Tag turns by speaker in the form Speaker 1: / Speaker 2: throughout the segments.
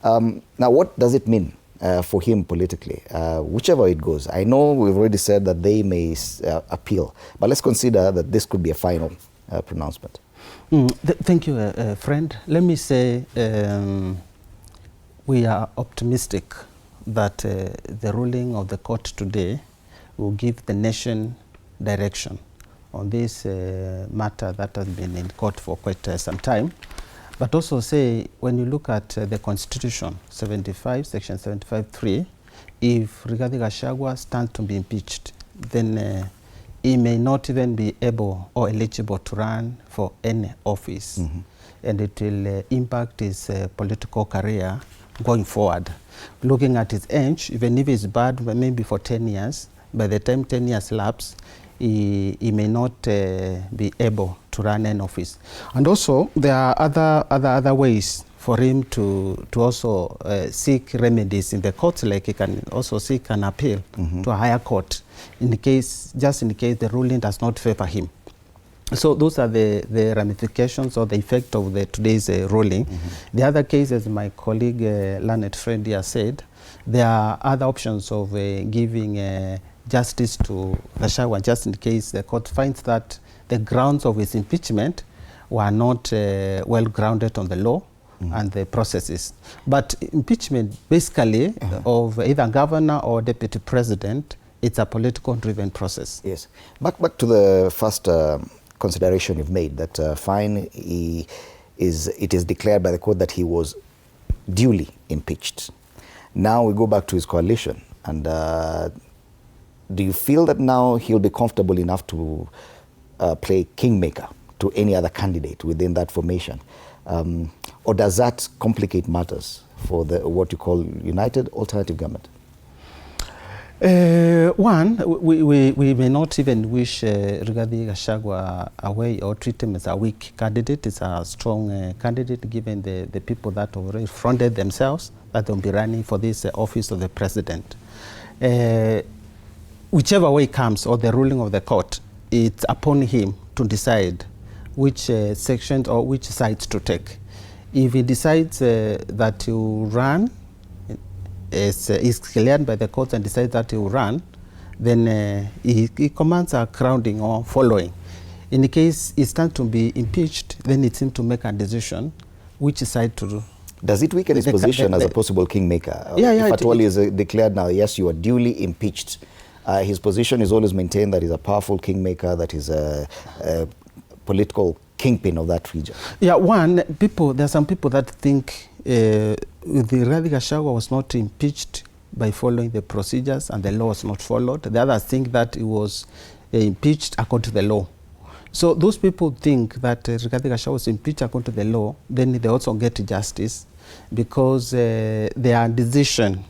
Speaker 1: Now, what does it mean for him politically, whichever it goes? I know we've already said that they may appeal, but let's consider that this could be a final pronouncement.
Speaker 2: Thank you, friend. Let me say we are optimistic that the ruling of the court today will give the nation direction on this matter that has been in court for quite some time. But also say, when you look at the Constitution, 75, Section 75(3), if Rigathi Gachagua stands to be impeached, then he may not even be able or eligible to run for any office. And it will impact his political career going forward. Looking at his age, even if it's bad, maybe for 10 years, by the time 10 years lapse, he may not be able to run an office. And also, there are other ways for him to also seek remedies in the courts, like he can also seek an appeal to a higher court, just in case the ruling does not favor him. So those are the ramifications or the effect of today's ruling. The other case, as my colleague, learned friend here said, there are other options of giving justice to Gachagua, just in case the court finds that the grounds of his impeachment were not well grounded on the law and the processes. But impeachment, basically, of either governor or deputy president, it's a political driven process.
Speaker 1: Yes. Back to the first consideration you've made, that fine, it is declared by the court that he was duly impeached. Now we go back to his coalition, and do you feel that now he'll be comfortable enough to play kingmaker to any other candidate within that formation? Or does that complicate matters for what you call United Alternative Government?
Speaker 2: One, we may not even wish Rigathi Gachagua away or treat him as a weak candidate. It's a strong candidate, given the people that already fronted themselves that they'll be running for this office of the president. Whichever way comes, or the ruling of the court, it's upon him to decide which sections or which sides to take. If he decides that he will run, is cleared by the court and decides that he will run, then he commands a crowning or following. In the case he stands to be impeached, then it's him to make a decision which side to do.
Speaker 1: Does it weaken his position as a possible kingmaker? If at all he is declared now, yes, you are duly impeached, his position is always maintained that he's a powerful kingmaker, that he's a political kingpin of that region. Yeah, there are some people that think Rigathi Gachagua was not impeached by following the procedures and the law was not followed. The others think that he was impeached according to the law. So those people think that Rigathi Gachagua was impeached according to the law, then they also get justice because their decision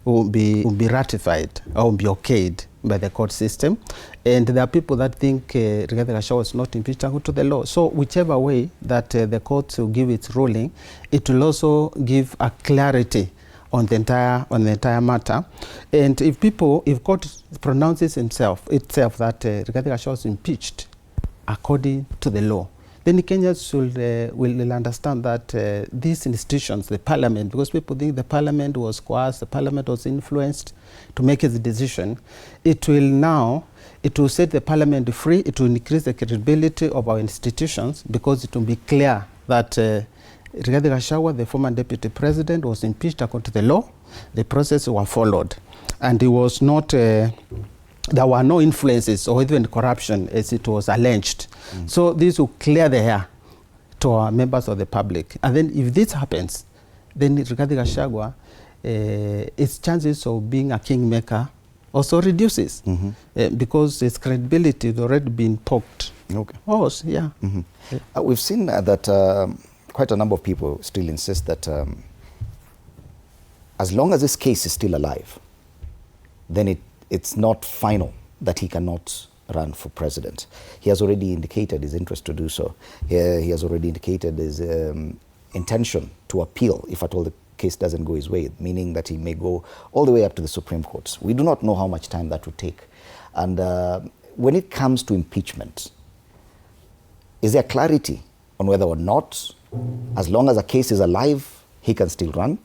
Speaker 1: will be ratified or will be okayed by the court system. And there are people that think Rigathi Gachagua was not impeached according to the law. So whichever way that the court will give its ruling, it will also give a clarity on the entire matter. And if court pronounces itself that Rigathi Gachagua was impeached according to the law, then the Kenyans will understand that these institutions, the parliament, because people think the parliament was coerced, the parliament was influenced to make its decision, it will set the parliament free, it will increase the credibility of our institutions, because it will be clear that Rigathi Gachagua, the former deputy president, was impeached according to the law, the process was followed, and it was not there were no influences or even corruption as it was alleged. So this will clear the air to our members of the public. And then if this happens, then Rigathi Gachagua, its chances of being a kingmaker also reduces because its credibility has already been poked. Okay. Oh, yeah. We've seen that quite a number of people still insist that as long as this case is still alive, then it's not final that he cannot run for president. He has already indicated his interest to do so. He has already indicated his intention to appeal if at all the case doesn't go his way, meaning that he may go all the way up to the Supreme Court. We do not know how much time that would take. And when it comes to impeachment, is there clarity on whether or not, as long as a case is alive, he can still run?